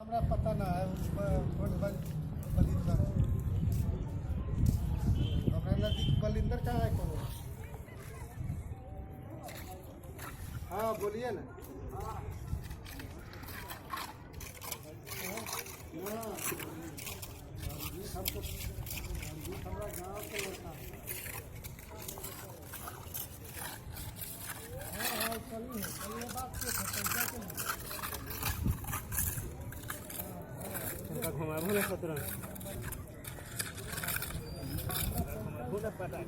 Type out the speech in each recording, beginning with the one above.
हमरा पता ना है बलिंदर हमरा नजदीक बलिंदर कहाँ है कौन? हाँ बोलिए ना। हमको हमारा गाँव के लड़का हाँ चलिए बात के पैसा के घुमा भूल सत्रह पता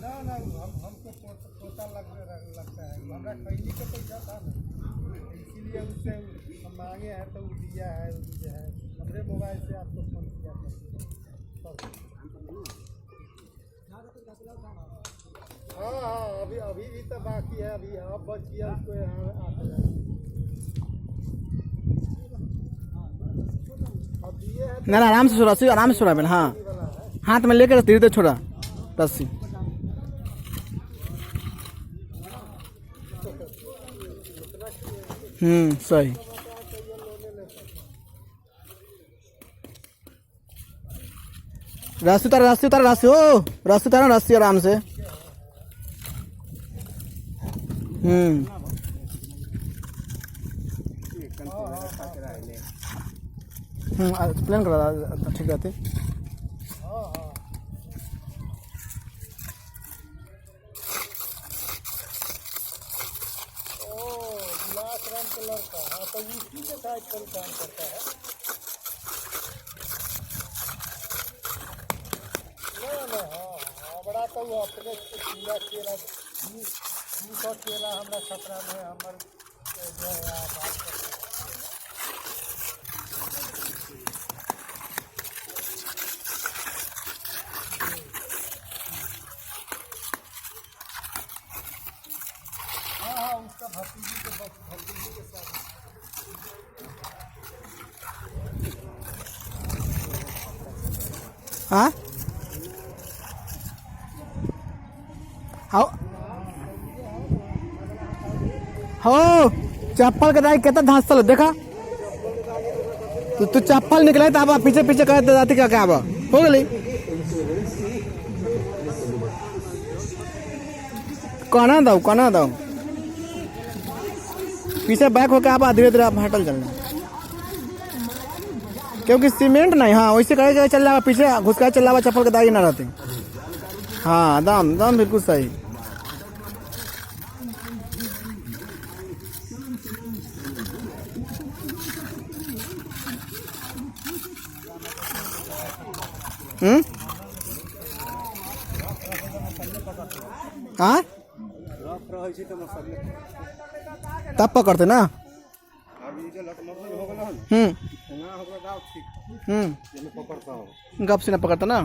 ना हमको पोता लगता है हमारा खैनी का पैसा था ना इसीलिए उससे हम मांगे हैं तो वो दिया है हमरे मोबाइल से आपको फोन किया था। हाँ हाँ अभी भी तो बाकी है अभी अब बच गया उसको यहाँ आता है अब दिए है ना आराम से छोड़ा आराम से छोड़ा मैंने हाँ हाथ में लेकर धीरे धीरे छोड़ा रस्सी सही रास्ते उतार रास्ते आराम से प्लान करा ठीक रहते कलर का हाँ तो उसी के साइड पर काम करता है ना हाँ बड़ा तो वो अपने पूरा केला दूसरा केला हमारा खतरा में हमारे जो है बात करते हाँ उसका भतीजी के साथ हाँ हो चप्पल के दाई कितना धांस चलो देखा तू चप्पल निकले तो अब पीछे पीछे कह जाती क्या अब हो गई कहना दो पीछे बैक होकर आप धीरे धीरे आप हटल चलना क्योंकि सीमेंट नहीं हाँ वैसे कहे चल रहा पीछे घुस कर चल रहा चप्पल के दागी ना रहते हाँ दाम बिल्कुल सही हाँ तब पकड़ते ना गप से ना पकड़ता ना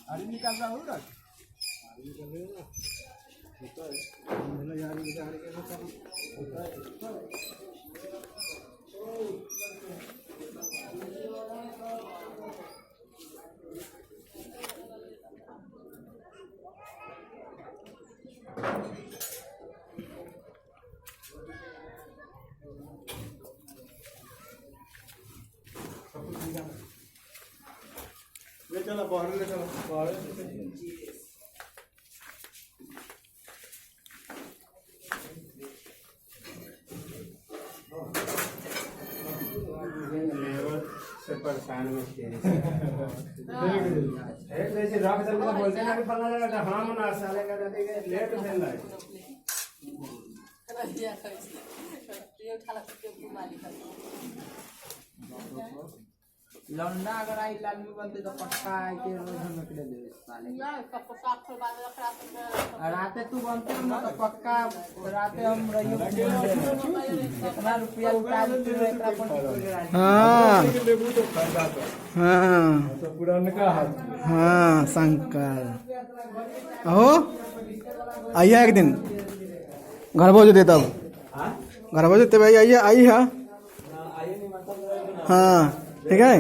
अरे निकाल रहा होगा ले चलो बाहर ले चलो बाहर परेशान में तेरे से एक जैसे रख दे तो बोलते ना कि फलना जगह का हम ना साले का दे के लेट भेल है लौंडा अगर आई लालमी बनते तो पक्का आई के रोज हम निकले दे साले राते तू बनते ना तो पक्का राते हम रहियो कितना रुपया उतार के एकरा पर हाँ लेबू तो फायदा तो हाँ तो पुरानका हाथ हाँ शंकर अहो आइए एक दिन घर भोज दे तब घर भोज देते भाई आइए आई है हाँ ठीक है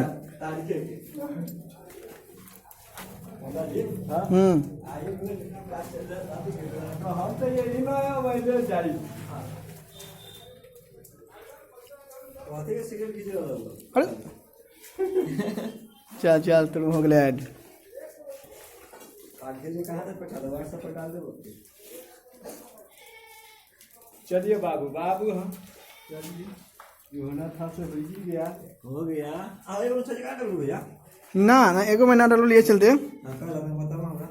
हम तो ये ना वैसे जाई अरे चल चल तुम हो गया ऐड चलिए बाबू बाबू हम चलिए ये होना था से हो ही गया हो गया आगे वो सच का कर भैया ना ना एगो महीना डालो लिए चलते हां का लगा बताओ हमरा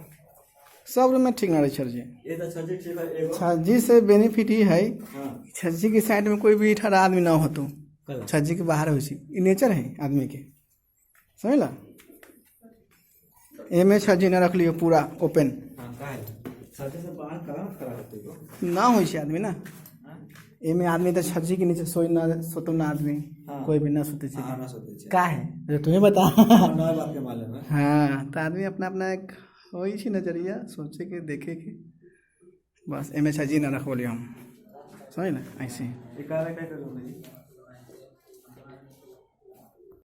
सब रूम में ठीक ना रहे सर जी ये तो सच से एगो छज्जी से बेनिफिट ही है हां छज्जी की साइड में कोई भी ठहरा आदमी ना हो तो कल छज्जी के बाहर हो सी नेचर है आदमी के समझला एमे छज्जी ना रख लियो पूरा ओपन हां का है सच से बाहर कहां खड़ा रहते हो ना हो सी आदमी ना एमे आदमी तो छज्जी के नीचे सोई ना सोतो ना आदमी हाँ। कोई भी ना सोते हां ना सोते छे का है जो तुम्हें बता नया बात के मालूम है हाँ तो आदमी अपना अपना एक वही छी नजरिया सोचे के देखे के बस एमे छज्जी ना रखो लियो हम समझ ना ऐसे ये का करो भाई